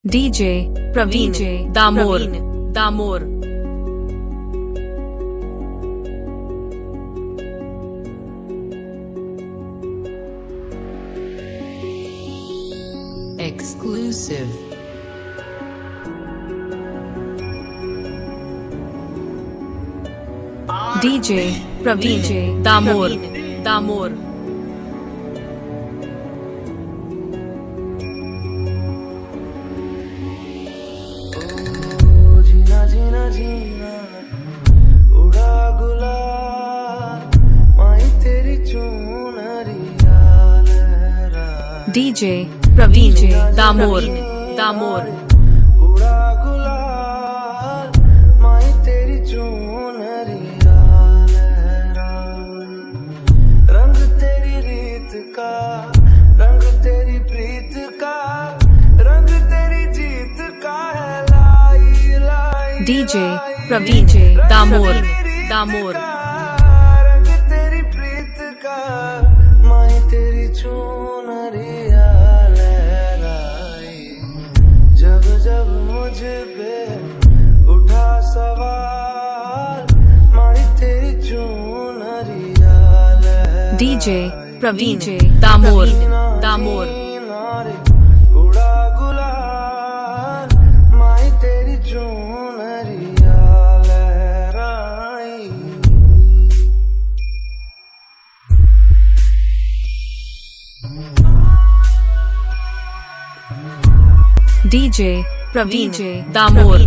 DJ Pravin Damor Exclusive. DJ Pravin Damor जीना जीना जीना उड़ा गुलाल माही तेरी चुनरिया लहरा DJ Pravin Damor उड़ा गुलाल माही तेरी चुनरिया लहरा रंग तेरी रीत का रंग तेरी प्रीत का रंग तेरी जीत का है लाई लाई DJ Pravin Damor रंग तेरी प्रीत का माही तेरी चुनरिया लहराई जब जब मुझ पे उठा सवाल माही तेरी चुनरिया लहराई DJ Pravin Damor उड़ा गुलाल माही तेरी चुनरिया लहराई DJ Pravin Damor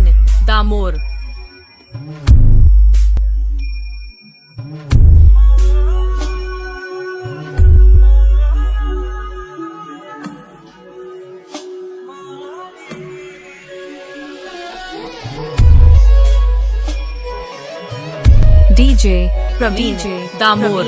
DJ Pravin Damor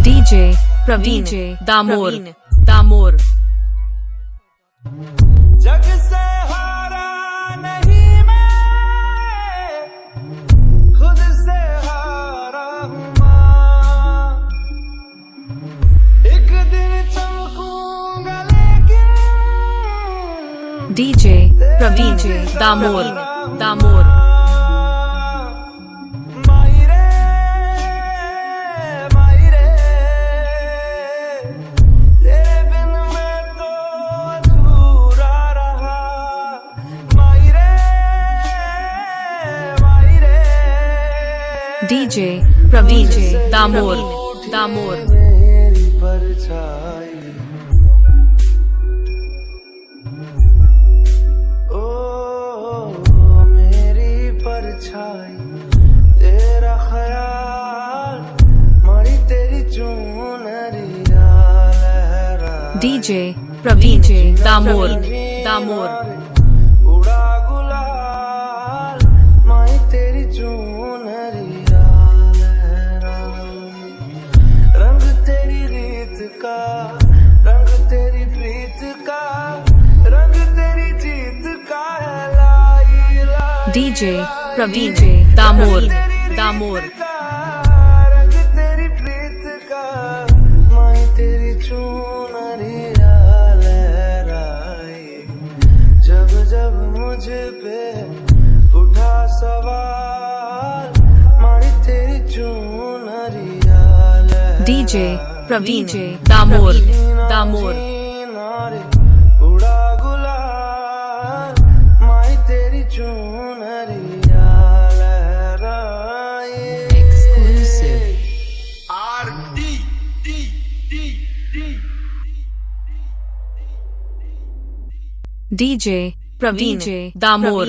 DJ Pravin Damor जग से हारा नहीं मैं खुद से हारा हूँ माँ एक दिन चमकूंगा लेकिन DJ Pravin Damor माई रे तेरे बिन मैं तो अधूरा रहा माई रे DJ Pravin Damor मेरी परछाई ओ मेरी परछाई तेरा ख्याल मारी तेरी चुनरिया लहरा DJ Pravin Damor उड़ा गुलाल माही तेरी चुनरिया लहरा रंग तेरी रीत का रंग तेरी प्रीत का रंग तेरी जीत का है लाई लाई DJ Pravin Damor रंग तेरी प्रीत का माही तेरी चुनरिया लहराई जब जब मुझ पे उठा सवाल माही तेरी चुनरिया लहराई DJ Pravin Damor उड़ा गुलाल माही तेरी चुनरिया लहराई Exclusive. DJ Pravin Damor